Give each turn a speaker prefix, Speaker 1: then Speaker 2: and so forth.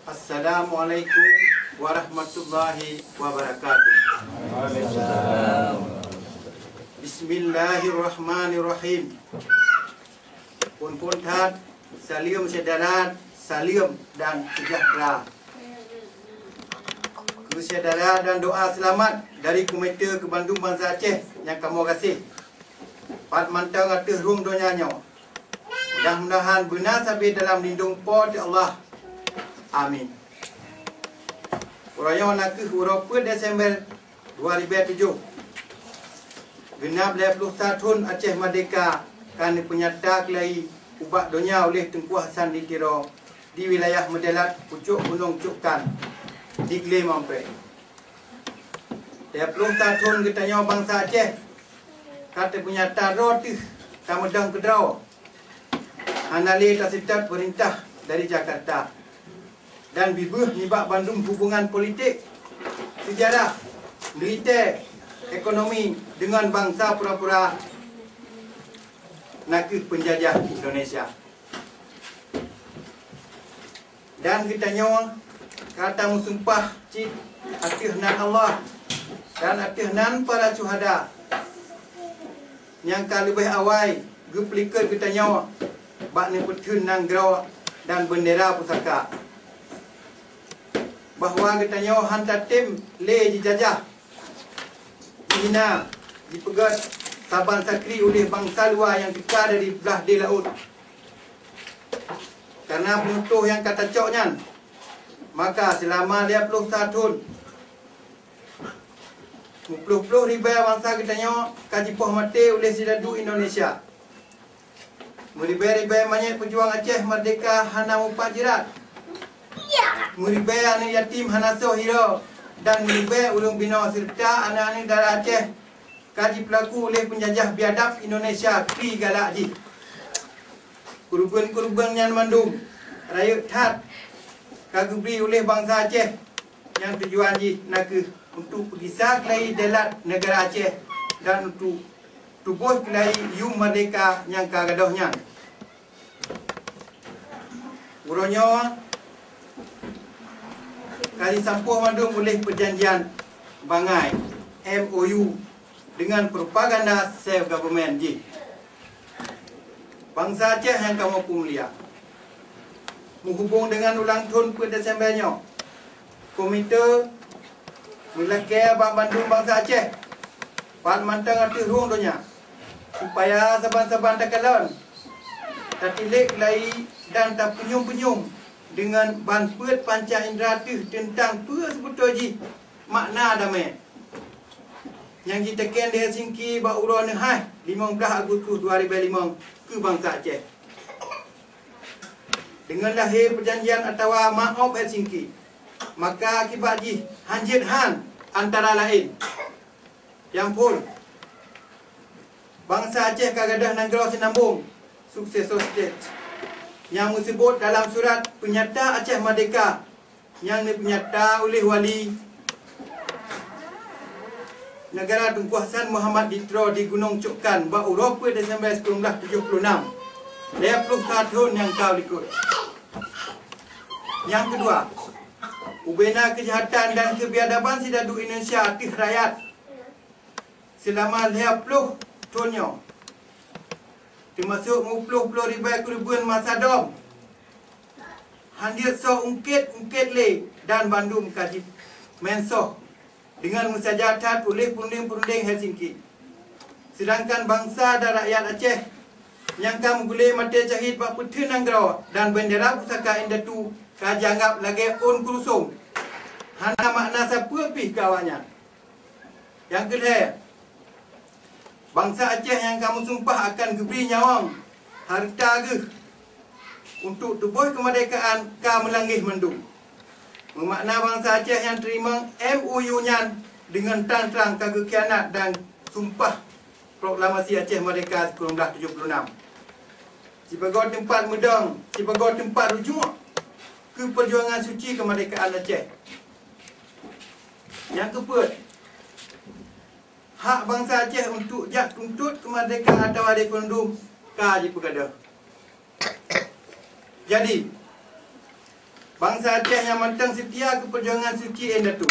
Speaker 1: Assalamualaikum warahmatullahi wabarakatuh. Bismillahirrahmanirrahim. Pun tat, salam saudara, salam dan sejahtera. Saudara dan doa selamat dari Komite ke Bandung Bangsa Aceh yang kamu kasih. Pat mantang atas rum donyanya. Mudah-mudahan benar sampai dalam lindung pot Allah. Amin. Uraya nak ke 20 Desember 2007. Genap 21 tahun Aceh Merdeka kan penyata kelai ubak dunia oleh Tengku Hasan Ditiro di wilayah Medelat, pucuk Gunung Cukkan di Klei Mampai. 21 tahun kita bangsa Aceh kata penyata roti tamedang kedraw. Anali tasitat perintah dari Jakarta. Dan bibuh nibak Bandung hubungan politik, sejarah, militer, ekonomi dengan bangsa pura-pura nakih penjajah Indonesia. Dan kita nyawa kata musumpah cik atihnan Allah dan atihnan para syuhada yang lebih awal geplikan kita nyawa bak ni petun nang graw dan bendera pusaka. Bahawa kita nyawa hantar tim le dijajah, dihina, dipegat Sabang Sakri oleh bangsa luar yang kekal dari belah di laut. Karena penutuh yang kata coknya, maka selama 21 tahun 50 ribu bangsa kita nyawa kaji poh mati oleh sidadu Indonesia. Meribai-ribai banyak pejuang Aceh Merdeka hana mupat jirat. Meribai anak yatim hana so hero dan meribai ulung bina serta anak-anak darah Aceh kaji pelaku oleh penjajah biadab Indonesia Kri Galak Ji. Kurban-kurban yang mandum raya tat kagubri oleh bangsa Aceh yang tujuan ji nak untuk pergi kelai delat negara Aceh dan untuk tubuh kelai Yum Merdeka yang kagadohnya. Uronyo kali sampuh mandung oleh perjanjian Bangai MOU dengan propaganda self government ji. Bangsa Aceh yang kamu mulia menghubung dengan ulang tahun ke Desembernya, Komite Melakir Bandung Bangsa Aceh Pan mantang arti ruang dunia supaya saban-saban takalon tatilik lai dan tak penyum-penyum dengan banpet panca indera tu tentang apa sebetulnya makna damai yang ditekan di Helsinki ba urang Nehai 15 Agustus 2005 ke bangsa Aceh. Dengan lahir perjanjian atau Maop Helsinki, maka akibat ji hanjit han antara lain yang pun bangsa Aceh kagadah negara sinambung successor state yang disebut dalam surat penyata Aceh Merdeka yang dipenyata oleh wali negara Tengku Hasan Muhammad Ditro di Gunung Cukkan ba 20 Desember 1976. 21 tahun yang kau ikut. Yang kedua, ubena kejahatan dan kebiadaban sidadu Indonesia atas rakyat selama 50 tahunnya, termasuk 50 ribuan masa dom handir so ungkit le dan Bandung kaji mensoh dengan musyajahat oleh perunding-perunding Helsinki. Sedangkan bangsa dan rakyat Aceh yang kamu boleh mati cahit bak putih nanggraw dan bendera pusaka indatu kaji anggap lagi on kurusung hana makna siapa pih kawannya. Yang kedua, bangsa Aceh yang kamu sumpah akan geberi nyawang harta ke untuk tubuh kemerdekaan ka melanggih mendung. Memakna bangsa Aceh yang terima MOU-nya dengan terang-terang kagak khianat dan sumpah proklamasi Aceh Merdeka 1976. Sebagai tempat medang, sebagai tempat rujuk ke perjuangan suci kemerdekaan Aceh. Yang keempat, hak bangsa Aceh untuk jak tuntut kemerdekaan atau referendum kaji perkara. Jadi bangsa Aceh yang matang setia ke perjuangan suci Endatuk.